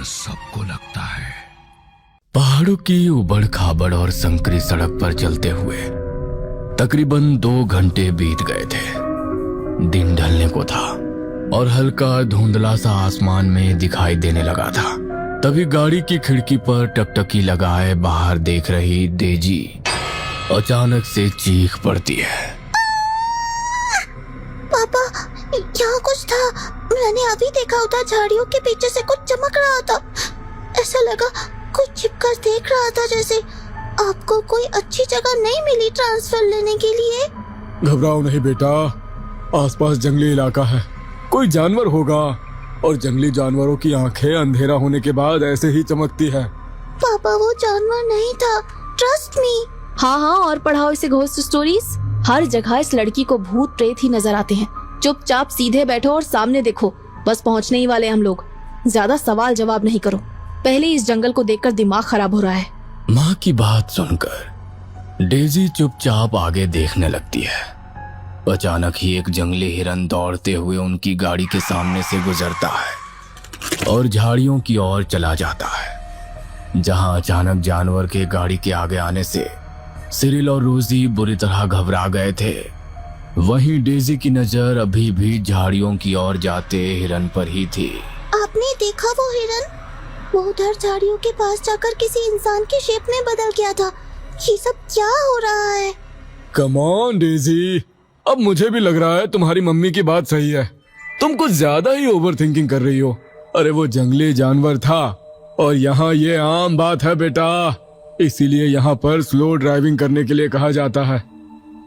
सबको लगता है। पहाड़ों की उबड़ खाबड़ और संकरी सड़क पर चलते हुए तकरीबन 2 घंटे बीत गए थे। दिन ढलने को था और हल्का धुंधला सा आसमान में दिखाई देने लगा था। तभी गाड़ी की खिड़की पर टकटकी लगाए बाहर देख रही डेजी अचानक से चीख पड़ती है। पापा, यहाँ कुछ था। मैंने अभी देखा, उधर झाड़ियों के पीछे से कुछ चमक रहा था। ऐसा लगा कुछ छिपकर देख रहा था जैसे। आपको कोई अच्छी जगह नहीं मिली ट्रांसफर लेने के लिए? घबराओ नहीं बेटा, आसपास जंगली इलाका है, कोई जानवर होगा। और जंगली जानवरों की आंखें अंधेरा होने के बाद ऐसे ही चमकती है। पापा, वो जानवर नहीं था, ट्रस्ट मी। हाँ, और पढ़ाओ इसे घोस्ट स्टोरीज। हर जगह इस लड़की को भूत प्रेत ही नजर आते हैं। चुपचाप सीधे बैठो और सामने देखो, बस पहुंचने ही वाले हम लोग। ज्यादा सवाल जवाब नहीं करो, पहले इस जंगल को देखकर दिमाग खराब हो रहा है। माँ की बात सुनकर डेजी चुपचाप आगे देखने लगती है। अचानक ही एक जंगली हिरन दौड़ते हुए उनकी गाड़ी के सामने से गुजरता है और झाड़ियों की ओर चला जाता है। जहां अचानक जानवर के गाड़ी के आगे आने से सिरिल और रोजी बुरी तरह घबरा गए थे, वहीं डेजी की नजर अभी भी झाड़ियों की ओर जाते हिरन पर ही थी। आपने देखा वो हिरन? वो उधर झाड़ियों के पास जाकर किसी इंसान की शेप में बदल गया था। ये सब क्या हो रहा है? कम ऑन डेजी, अब मुझे भी लग रहा है तुम्हारी मम्मी की बात सही है। तुम कुछ ज्यादा ही ओवर थिंकिंग कर रही हो। अरे वो जंगली जानवर था और यहाँ ये आम बात है बेटा, इसीलिए यहाँ पर स्लो ड्राइविंग करने के लिए कहा जाता है।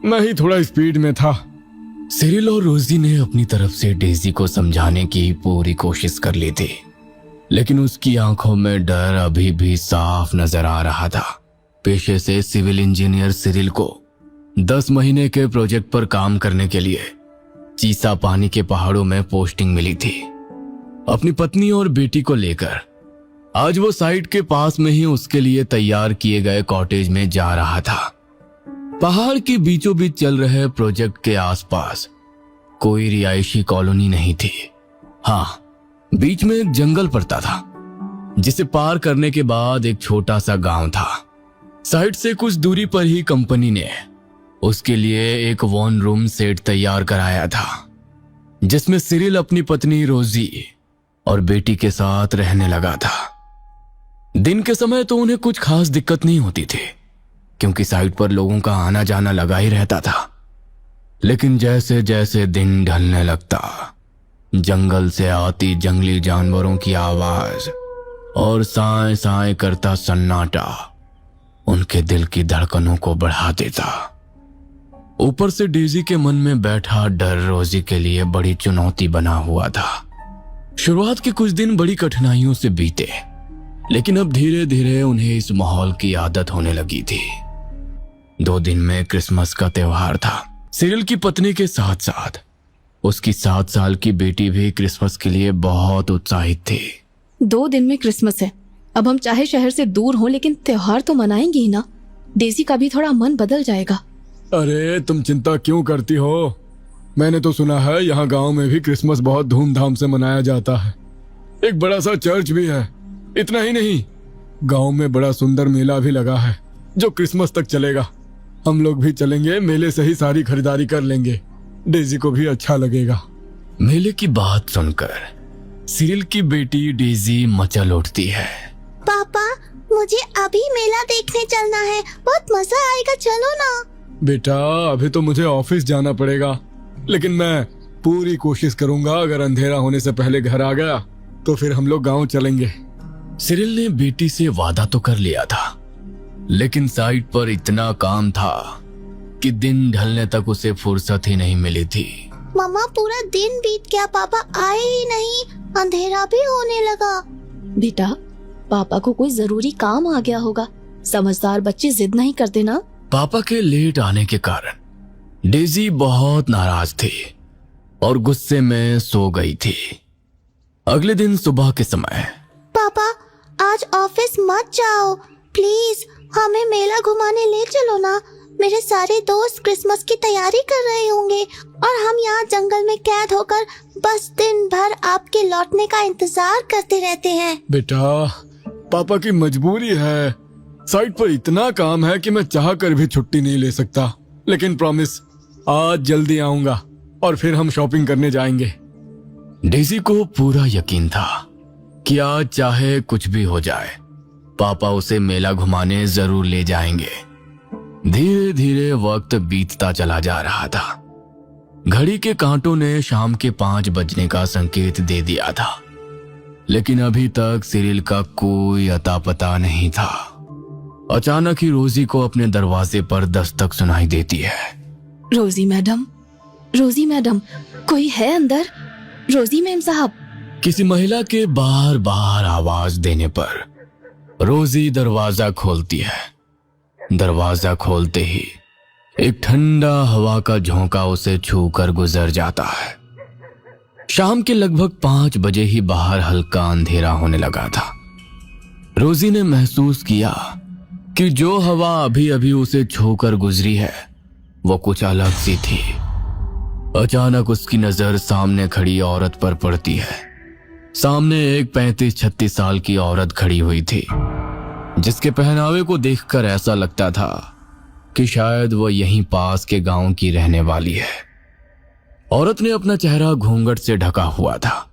मैं ही थोड़ा स्पीड में था। सिरिल और रोजी ने अपनी तरफ से डेजी को समझाने की पूरी कोशिश कर ली थी, लेकिन उसकी आंखों में डर अभी भी साफ नजर आ रहा था। पेशे से सिविल इंजीनियर सिरिल को 10 महीने के प्रोजेक्ट पर काम करने के लिए चीसा पानी के पहाड़ों में पोस्टिंग मिली थी। अपनी पत्नी और बेटी को लेकर आज वो साइट के पास में ही उसके लिए तैयार किए गए कॉटेज में जा रहा था। पहाड़ के बीचों बीच चल रहे प्रोजेक्ट के आसपास कोई रिहायशी कॉलोनी नहीं थी। हाँ, बीच में एक जंगल पड़ता था जिसे पार करने के बाद एक छोटा सा गांव था। साइट से कुछ दूरी पर ही कंपनी ने उसके लिए एक 1 रूम सेट तैयार कराया था, जिसमें सिरिल अपनी पत्नी रोजी और बेटी के साथ रहने लगा था। दिन के समय तो उन्हें कुछ खास दिक्कत नहीं होती थी, क्योंकि साइट पर लोगों का आना जाना लगा ही रहता था। लेकिन जैसे जैसे दिन ढलने लगता, जंगल से आती जंगली जानवरों की आवाज और साए साए करता सन्नाटा उनके दिल की धड़कनों को बढ़ा देता। ऊपर से डेजी के मन में बैठा डर रोजी के लिए बड़ी चुनौती बना हुआ था। शुरुआत के कुछ दिन बड़ी कठिनाइयों से बीते, लेकिन अब धीरे धीरे उन्हें इस माहौल की आदत होने लगी थी। 2 दिन में क्रिसमस का त्योहार था। सिरिल की पत्नी के साथ साथ उसकी 7 साल की बेटी भी क्रिसमस के लिए बहुत उत्साहित थी। 2 दिन में क्रिसमस है। अब हम चाहे शहर से दूर हों, लेकिन त्योहार तो मनाएंगे ही ना। डेजी का भी थोड़ा मन बदल जाएगा। अरे तुम चिंता क्यों करती हो? मैंने तो सुना है यहाँ गांव में भी क्रिसमस बहुत धूमधाम से मनाया जाता है। एक बड़ा सा चर्च भी है। इतना ही नहीं, गांव में बड़ा सुंदर मेला भी लगा है जो क्रिसमस तक चलेगा। हम लोग भी चलेंगे, मेले से ही सारी खरीदारी कर लेंगे। डेजी को भी अच्छा लगेगा। मेले की बात सुनकर सिरिल की बेटी डेजी मचल उठती है। पापा, मुझे अभी मेला देखने चलना है, बहुत मजा आएगा, चलो ना। बेटा, अभी तो मुझे ऑफिस जाना पड़ेगा, लेकिन मैं पूरी कोशिश करूंगा अगर अंधेरा होने से पहले घर आ गया तो फिर हम लोग गांव चलेंगे। सिरिल ने बेटी से वादा तो कर लिया था, लेकिन साइट पर इतना काम था कि दिन ढलने तक उसे फुर्सत ही नहीं मिली थी। मम्मा, पूरा दिन बीत गया, पापा आए ही नहीं, अंधेरा भी होने लगा। बेटा, पापा को कोई जरूरी काम आ गया होगा। समझदार बच्चे जिद नहीं करते ना। पापा के लेट आने के कारण डेजी बहुत नाराज थी और गुस्से में सो गई थी। अगले दिन सुबह के समय, पापा, आज ऑफिस मत जाओ, प्लीज हमें मेला घुमाने ले चलो ना। मेरे सारे दोस्त क्रिसमस की तैयारी कर रहे होंगे और हम यहाँ जंगल में कैद होकर बस दिन भर आपके लौटने का इंतजार करते रहते हैं। बेटा, पापा की मजबूरी है। साइट पर इतना काम है कि मैं चाह कर भी छुट्टी नहीं ले सकता, लेकिन प्रॉमिस आज जल्दी आऊंगा और फिर हम शॉपिंग करने जाएंगे। डेजी को पूरा यकीन था कि आज चाहे कुछ भी हो जाए, पापा उसे मेला घुमाने जरूर ले जाएंगे। धीरे धीरे वक्त बीतता चला जा रहा था। घड़ी के कांटों ने शाम के 5 बजने का संकेत दे दिया था, लेकिन अभी तक सिरिल का कोई अता पता नहीं था। अचानक ही रोजी को अपने दरवाजे पर दस्तक सुनाई देती है। रोजी मैडम, कोई है अंदर? रोजी मैम साहब। किसी महिला के बार बार आवाज देने पर रोजी दरवाजा खोलती है। दरवाजा खोलते ही एक ठंडा हवा का झोंका उसे छूकर गुजर जाता है। शाम के लगभग 5 बजे ही बाहर हल्का अंधेरा होने लगा था। रोजी ने महसूस किया कि जो हवा अभी अभी उसे छूकर गुजरी है वो कुछ अलग सी थी। अचानक उसकी नजर सामने खड़ी औरत पर पड़ती है। सामने एक 35-36 साल की औरत खड़ी हुई थी, जिसके पहनावे को देखकर ऐसा लगता था कि शायद वो यहीं पास के गांव की रहने वाली है। औरत ने अपना चेहरा घूंघट से ढका हुआ था।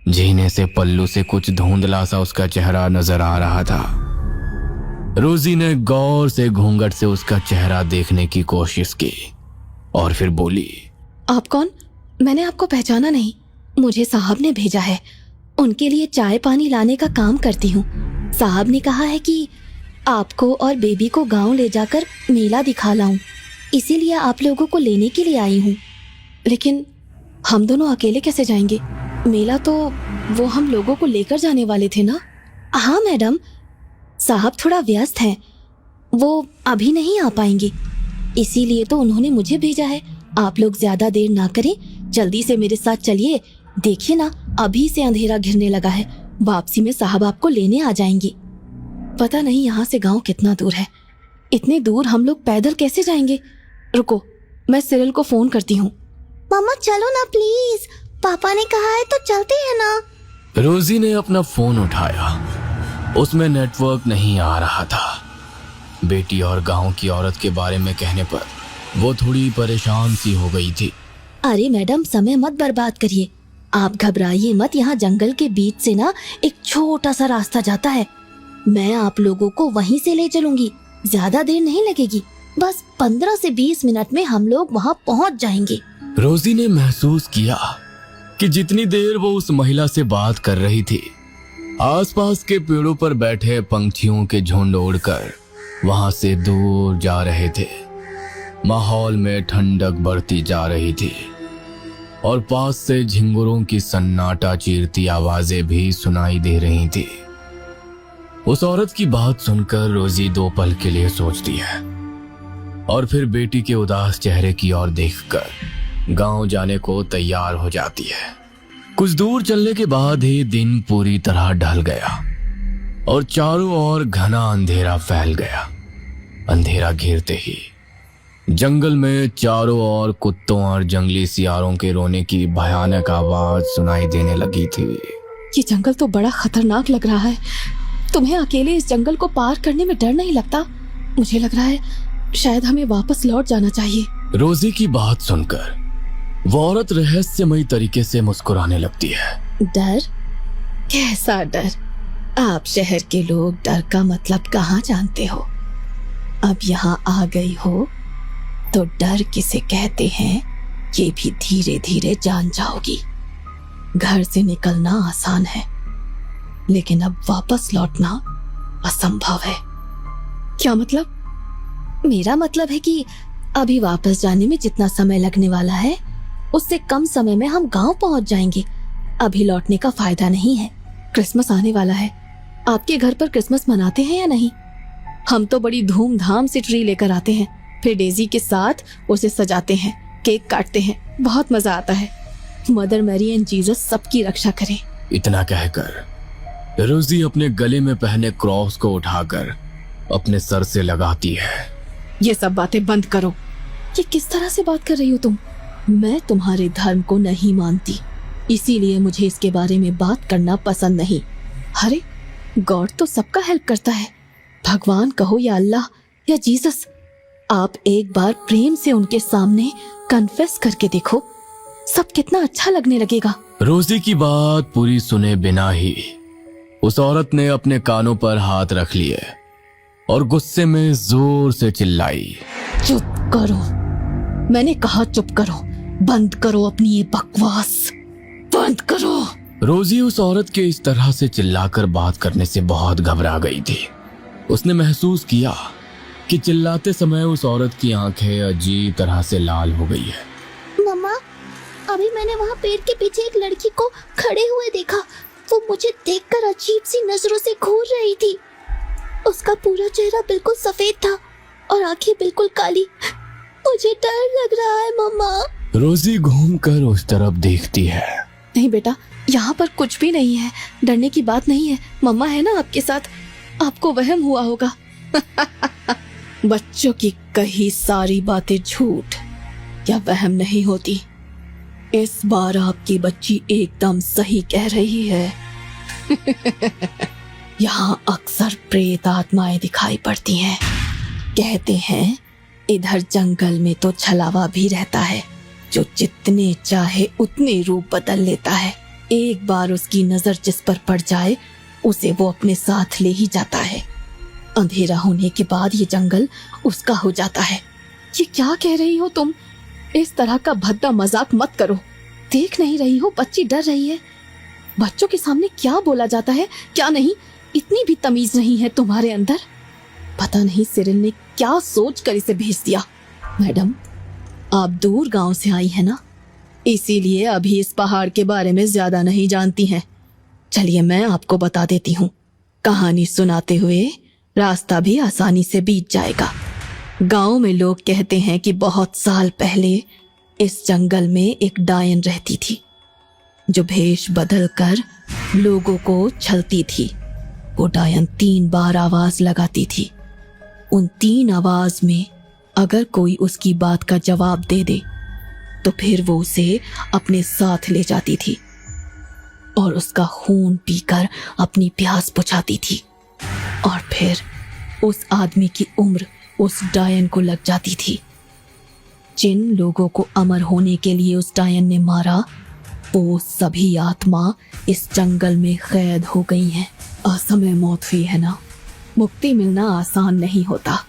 जीने से पल्लू से कुछ धुंधला सा उसका चेहरा नजर आ रहा था। रोजी ने गौर से घूंघट से उसका चेहरा देखने की कोशिश की और फिर बोली, आप कौन? मैंने आपको पहचाना नहीं। मुझे साहब ने भेजा है, उनके लिए चाय पानी लाने का काम करती हूँ। साहब ने कहा है कि आपको और बेबी को गांव ले जाकर मेला दिखा लाऊं, इसीलिए आप लोगों को लेने के लिए आई हूँ। लेकिन हम दोनों अकेले कैसे जाएंगे? मेला तो वो हम लोगों को लेकर जाने वाले थे ना? हाँ मैडम, साहब थोड़ा व्यस्त हैं, वो अभी नहीं आ पाएंगे, इसीलिए तो उन्होंने मुझे भेजा है। आप लोग ज्यादा देर ना करें, जल्दी से मेरे साथ चलिए। देखिए ना, अभी से अंधेरा घिरने लगा है। वापसी में साहब आपको लेने आ जाएंगे। पता नहीं यहाँ से गांव कितना दूर है। इतने दूर हम लोग पैदल कैसे जाएंगे? रुको, मैं सिरिल को फोन करती हूँ। मम्मा चलो ना प्लीज, पापा ने कहा है तो चलते हैं ना। रोजी ने अपना फोन उठाया। उसमें नेटवर्क नहीं आ रहा था। बेटी और गांव की औरत के बारे में कहने पर वो थोड़ी परेशान सी हो गई थी। अरे मैडम, समय मत बर्बाद करिए, आप घबराइए मत। यहाँ जंगल के बीच से ना एक छोटा सा रास्ता जाता है, मैं आप लोगों को वहीं से ले चलूंगी। ज्यादा देर नहीं लगेगी, बस 15 से 20 मिनट में हम लोग वहाँ पहुँच जाएंगे। रोजी ने महसूस किया कि जितनी देर वो उस महिला से बात कर रही थी, आसपास के पेड़ों पर बैठे पंछियों के झुंड उड़कर वहां से दूर जा रहे थे। माहौल में ठंडक बढ़ती जा रही थी और पास से झिंगुरों की सन्नाटा चीरती आवाजें भी सुनाई दे रही थी। उस औरत की बात सुनकर रोजी 2 पल के लिए सोचती है और फिर बेटी के उदास चेहरे की ओर देखकर गांव जाने को तैयार हो जाती है। कुछ दूर चलने के बाद ही दिन पूरी तरह ढल गया और चारों ओर घना अंधेरा फैल गया। अंधेरा घेरते ही जंगल में चारों ओर कुत्तों और जंगली सियारों के रोने की भयानक आवाज सुनाई देने लगी थी। ये जंगल तो बड़ा खतरनाक लग रहा है। तुम्हें अकेले इस जंगल को पार करने में डर नहीं लगता? मुझे लग रहा है शायद हमें वापस लौट जाना चाहिए। रोजी की बात सुनकर वो औरत रहस्यमयी तरीके से मुस्कुराने लगती है। डर? कैसा डर? आप शहर के लोग डर का मतलब कहाँ जानते हो? अब यहाँ आ गई हो तो डर किसे कहते हैं ये भी धीरे धीरे जान जाओगी। घर से निकलना आसान है, लेकिन अब वापस लौटना असंभव है। क्या मतलब? मेरा मतलब है कि अभी वापस जाने में जितना समय लगने वाला है उससे कम समय में हम गांव पहुंच जाएंगे। अभी लौटने का फायदा नहीं है। क्रिसमस आने वाला है। आपके घर पर क्रिसमस मनाते हैं या नहीं? हम तो बड़ी धूमधाम से ट्री लेकर आते हैं, फिर डेजी के साथ उसे सजाते हैं, केक काटते हैं, बहुत मजा आता है। मदर मैरी एंड जीसस सबकी रक्षा करें। इतना कहकर रोजी अपने गले में पहने क्रॉस को उठाकर अपने सर से लगाती है ये सब बातें बंद करो। ये किस तरह से बात कर रही हो तुम? मैं तुम्हारे धर्म को नहीं मानती, इसीलिए मुझे इसके बारे में बात करना पसंद नहीं। अरे गॉड तो सबका हेल्प करता है, भगवान कहो या अल्लाह या जीसस। आप एक बार प्रेम से उनके सामने कन्फेस करके देखो, सब कितना अच्छा लगने लगेगा। रोजी की बात पूरी सुने बिना ही उस औरत ने अपने कानों पर हाथ रख लिए और गुस्से में जोर से चिल्लाई, चुप करो, मैंने कहा चुप करो, बंद करो अपनी ये बकवास, बंद करो। रोजी उस औरत के इस तरह से चिल्लाकर बात करने से बहुत घबरा गई थी। उसने महसूस किया कि चिल्लाते समय उस औरत की आंखें अजीब तरह से लाल हो गई है। मम्मा, अभी मैंने वहाँ पेड़ के पीछे एक लड़की को खड़े हुए देखा। वो मुझे देखकर अजीब सी नजरों से घूर रही थी। उसका पूरा चेहरा बिल्कुल सफेद था और आंखें बिल्कुल काली। मुझे डर लग रहा है मम्मा। रोजी घूमकर उस तरफ देखती है। नहीं बेटा, यहाँ पर कुछ भी नहीं है, डरने की बात नहीं है, मम्मा है ना आपके साथ, आपको वहम हुआ होगा। बच्चों की कही सारी बातें झूठ या वहम नहीं होती। इस बार आपकी बच्ची एकदम सही कह रही है। यहाँ अक्सर प्रेत आत्माएं दिखाई पड़ती हैं। कहते हैं इधर जंगल में तो छलावा भी रहता है, जो जितने चाहे उतने रूप बदल लेता है। एक बार उसकी नजर जिस पर पड़ जाए उसे वो अपने साथ ले ही जाता है। अंधेरा होने के बाद ये जंगल उसका हो जाता है। ये क्या कह रही हो तुम? इस तरह का भद्दा मजाक मत करो। देख नहीं रही हो बच्ची डर रही है? बच्चों के सामने क्या बोला जाता है क्या नहीं, इतनी भी तमीज नहीं है तुम्हारे अंदर। पता नहीं सिरिल ने क्या सोच कर इसे भेज दिया। मैडम, आप दूर गांव से आई है ना, इसीलिए अभी इस पहाड़ के बारे में ज्यादा नहीं जानती हैं। चलिए मैं आपको बता देती हूँ। कहानी सुनाते हुए रास्ता भी आसानी से बीत जाएगा। गांव में लोग कहते हैं कि बहुत साल पहले इस जंगल में एक डायन रहती थी, जो भेष बदलकर लोगों को छलती थी। वो डायन 3 बार आवाज लगाती थी। उन 3 आवाज में अगर कोई उसकी बात का जवाब दे दे तो फिर वो उसे अपने साथ ले जाती थी और उसका खून पीकर अपनी प्यास बुझाती थी। और फिर उस आदमी की उम्र उस डायन को लग जाती थी। जिन लोगों को अमर होने के लिए उस डायन ने मारा, वो सभी आत्मा इस जंगल में कैद हो गई हैं। असमय मौत हुई है ना, मुक्ति मिलना आसान नहीं होता।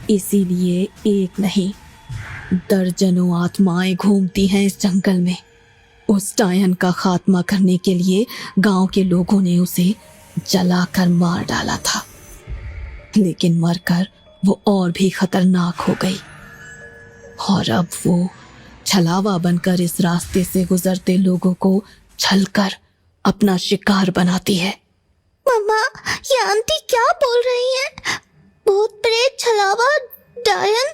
इसीलिए एक नहीं दर्जनों आत्माएं घूमती हैं इस जंगल में। उस डायन का खात्मा करने के लिए गांव के लोगों ने उसे जलाकर मार डाला था, लेकिन मरकर वो और भी खतरनाक हो गई। और अब वो छलावा बनकर इस रास्ते से गुजरते लोगों को छलकर अपना शिकार बनाती है। मम्मा, ये आंटी क्या बोल रही है? भूत प्रेत छलावा डायन,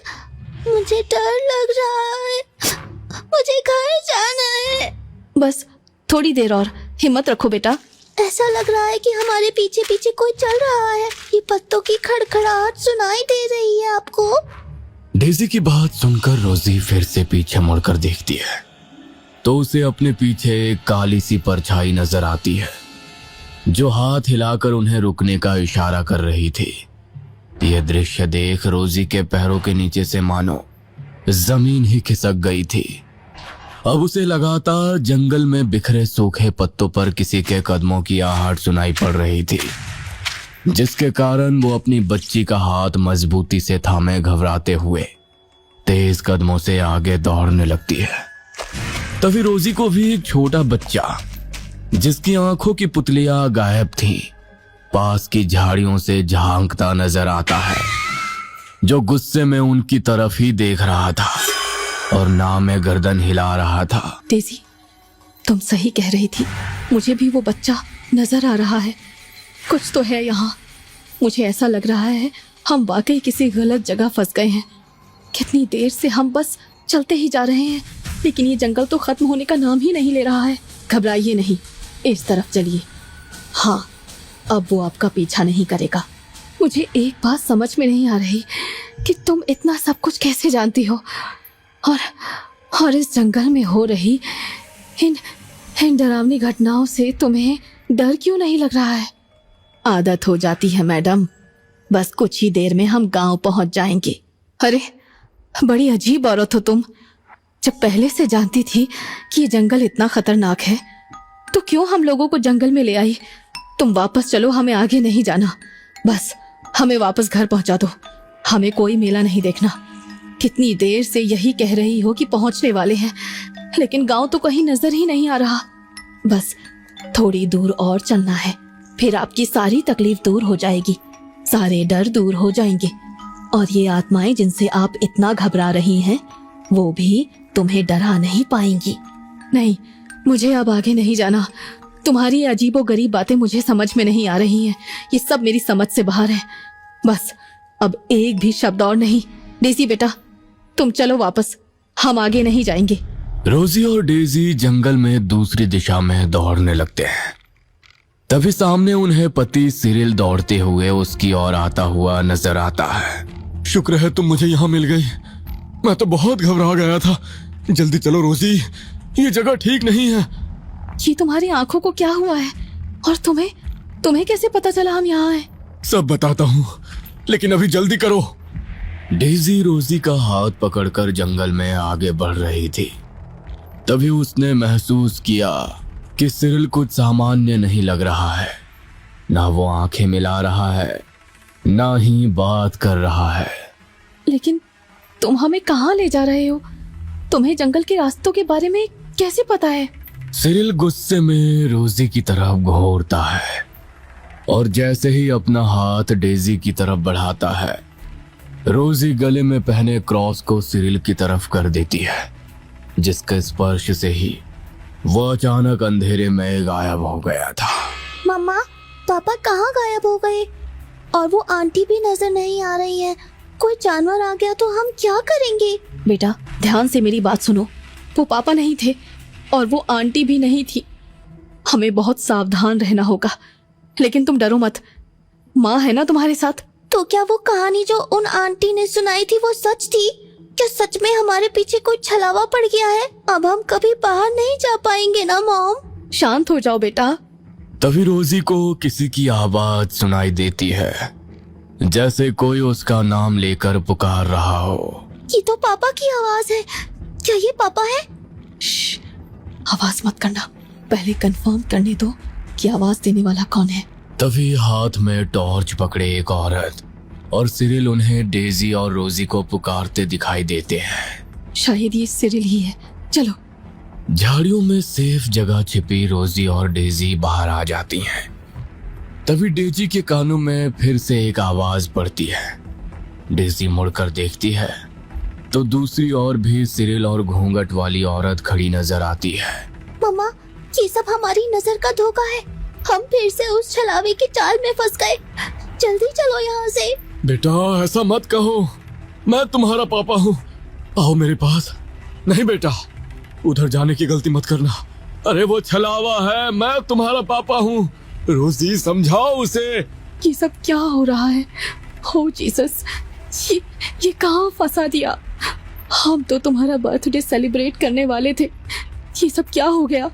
मुझे डर लग रहा है। मुझे घर जाना है। बस थोड़ी देर और हिम्मत रखो बेटा। ऐसा लग रहा है कि हमारे पीछे पीछे कोई चल रहा है। ये पत्तों की खड़खड़ाहट सुनाई दे रही है आपको? डेजी की बात सुनकर रोजी फिर से पीछे मुड़कर देखती है तो उसे अपने पीछे एक काली सी परछाई नजर आती है, जो हाथ हिलाकर उन्हें रुकने का इशारा कर रही थी। यह दृश्य देख रोजी के पैरों के नीचे से मानो जमीन ही खिसक गई थी। अब उसे लगातार जंगल में बिखरे सूखे पत्तों पर किसी के कदमों की आहट सुनाई पड़ रही थी, जिसके कारण वो अपनी बच्ची का हाथ मजबूती से थामे घबराते हुए तेज कदमों से आगे दौड़ने लगती है। तभी रोजी को भी एक छोटा बच्चा, जिसकी आंखों की पुतलियां गायब थीं, पास की झाड़ियों से झांकता नजर आता है, जो गुस्से में उनकी तरफ ही देख रहा था और नामे गर्दन हिला रहा था। डेजी, तुम सही कह रही थी, मुझे भी वो बच्चा नजर आ रहा है। कुछ तो है यहाँ। मुझे ऐसा लग रहा है हम वाकई किसी गलत जगह फंस गए हैं। कितनी देर से हम बस चलते ही जा रहे हैं, लेकिन ये जंगल तो खत्म होने का नाम ही नहीं ले रहा है। घबराइए नहीं, इस तरफ चलिए। हाँ, अब वो आपका पीछा नहीं करेगा। मुझे एक बात समझ में नहीं आ रही, कि तुम इतना सब कुछ कैसे जानती हो और इस जंगल में हो रही इन डरावनी घटनाओं से तुम्हें डर क्यों नहीं लग रहा है? आदत हो जाती है मैडम, बस कुछ ही देर में हम गांव पहुंच जाएंगे। अरे बड़ी अजीब औरत हो तुम। जब पहले से जानती थी कि ये जंगल इतना खतरनाक है तो क्यों हम लोगों को जंगल में ले आई? तुम वापस चलो, हमें आगे नहीं जाना, बस हमें वापस घर पहुंचा दो। हमें कोई मेला नहीं देखना। कितनी देर से यही कह रही हो कि पहुंचने वाले हैं, लेकिन गांव तो कहीं नजर ही नहीं आ रहा। बस थोड़ी दूर और चलना है, फिर आपकी सारी तकलीफ दूर हो जाएगी, सारे डर दूर हो जाएंगे और ये आत्माएं जिनसे आप इतना घबरा रही हैं वो भी तुम्हें डरा नहीं पाएंगी। नहीं, मुझे अब आगे नहीं जाना। तुम्हारी अजीबोगरीब बातें मुझे समझ में नहीं आ रही हैं, ये सब मेरी समझ से बाहर है। बस अब एक भी शब्द और नहीं। डेजी बेटा, तुम चलो वापस, हम आगे नहीं जाएंगे। रोजी और डेजी जंगल में दूसरी दिशा में दौड़ने लगते हैं। तभी सामने उन्हें पति सिरिल दौड़ते हुए उसकी ओर आता हुआ नजर आता है। शुक्र है तुम मुझे यहाँ मिल गई, मैं तो बहुत घबरा गया था। जल्दी चलो रोजी, ये जगह ठीक नहीं है। ये तुम्हारी आंखों को क्या हुआ है और तुम्हें कैसे पता चला हम यहाँ हैं? सब बताता हूँ, लेकिन अभी जल्दी करो। डेजी रोजी का हाथ पकड़कर जंगल में आगे बढ़ रही थी। तभी उसने महसूस किया कि सिरिल कुछ सामान्य नहीं लग रहा है। ना वो आंखें मिला रहा है, ना ही बात कर रहा है। लेकिन तुम हमें कहाँ ले जा रहे हो? तुम्हें जंगल के रास्तों के बारे में कैसे पता है? सिरिल गुस्से में रोजी की तरफ घूरता है और जैसे ही अपना हाथ डेजी की तरफ बढ़ाता है, रोजी गले में पहने क्रॉस को सिरिल की तरफ कर देती है, जिसके स्पर्श से ही वो अचानक अंधेरे में गायब हो गया था। मम्मा, पापा कहाँ गायब हो गए? और वो आंटी भी नजर नहीं आ रही है। कोई जानवर आ गया तो हम क्या करेंगे? बेटा ध्यान से मेरी बात सुनो। वो पापा नहीं थे और वो आंटी भी नहीं थी। हमें बहुत सावधान रहना होगा, लेकिन तुम डरो मत, माँ है ना तुम्हारे साथ। तो क्या वो कहानी जो उन आंटी ने सुनाई थी वो सच थी? क्या सच में हमारे पीछे कोई छलावा पड़ गया है? अब हम कभी बाहर नहीं जा पाएंगे ना मॉम? शांत हो जाओ बेटा। तभी रोजी को किसी की आवाज सुनाई देती है, जैसे कोई उसका नाम लेकर पुकार रहा हो। ये तो पापा की आवाज है। क्या ये पापा है? श्श, आवाज मत करना, पहले कंफर्म करने दो कि आवाज देने वाला कौन है। तभी हाथ में टॉर्च पकड़े एक औरत और सिरिल उन्हें डेजी और रोजी को पुकारते दिखाई देते हैं। शायद ये सिरिल ही है, चलो। झाड़ियों में सेफ जगह छिपी रोजी और डेजी बाहर आ जाती हैं। तभी डेजी के कानों में फिर से एक आवाज पड़ती है। डेजी मुड़कर देखती है तो दूसरी ओर भी सिरिल और घूंघट वाली औरत खड़ी नजर आती है। मम्मा, ये सब हमारी नजर का धोखा है। हम फिर से उस छलावे की चाल में फंस गए। जल्दी चलो यहाँ से। बेटा ऐसा मत कहो, मैं तुम्हारा पापा हूँ, आओ मेरे पास। नहीं बेटा, उधर जाने की गलती मत करना। अरे वो छलावा है, मैं तुम्हारा पापा हूँ। रोजी समझाओ उसे। ये सब क्या हो रहा है? हो जीसस, ये कहाँ फंसा दिया? हम तो तुम्हारा बर्थडे सेलिब्रेट करने वाले थे। ये सब क्या हो गया?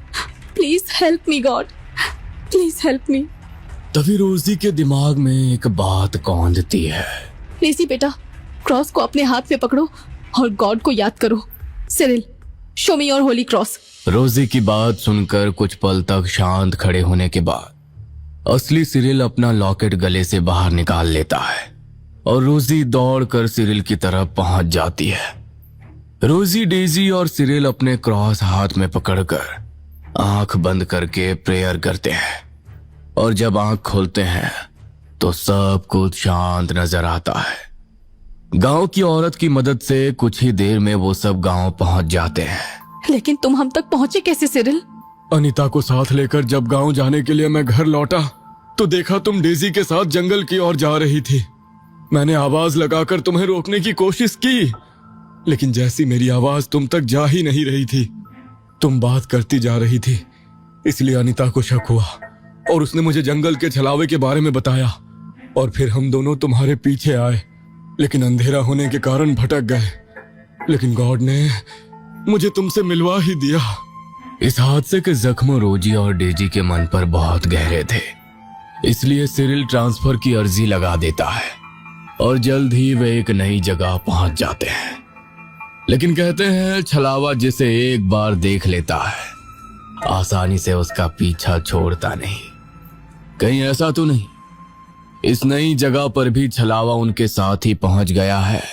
Please help me God, please help me. तभी रोजी के दिमाग में एक बात कौंधती है। लेसी बेटा, क्रॉस को अपने हाथ में पकड़ो और गॉड को याद करो। Cyril, show me your Holi cross. रोजी की बात सुनकर कुछ पल तक शांत खड़े होने के बाद असली सिरिल अपना लॉकेट गले से बाहर निकाल लेता है और रोजी दौड़कर सिरिल की तरफ पहुंच जाती है। रोजी, डेजी और सिरिल अपने क्रॉस हाथ में पकड़कर आंख बंद करके प्रेयर करते हैं और जब आंख खोलते हैं तो सब कुछ शांत नजर आता है। गांव की औरत की मदद से कुछ ही देर में वो सब गांव पहुंच जाते हैं। लेकिन तुम हम तक पहुंचे कैसे सिरिल? अनीता को साथ लेकर जब गांव जाने के लिए मैं घर लौटा तो देखा तुम डेजी के साथ जंगल की ओर जा रही थी। मैंने आवाज लगाकर तुम्हें रोकने की कोशिश की, लेकिन जैसी मेरी आवाज तुम तक जा ही नहीं रही थी, तुम बात करती जा रही थी। इसलिए अनीता को शक हुआ और उसने मुझे जंगल के छलावे के बारे में बताया और फिर हम दोनों तुम्हारे पीछे आए। लेकिन अंधेरा होने के कारण भटक गए। लेकिन गॉड ने मुझे तुमसे मिलवा ही दिया। इस हादसे के जख्म रोजी और डेजी के मन पर बहुत गहरे थे, इसलिए सिरिल ट्रांसफर की अर्जी लगा देता है और जल्द ही वे एक नई जगह पहुंच जाते हैं। लेकिन कहते हैं छलावा जिसे एक बार देख लेता है आसानी से उसका पीछा छोड़ता नहीं। कहीं ऐसा तो नहीं इस नई जगह पर भी छलावा उनके साथ ही पहुंच गया है?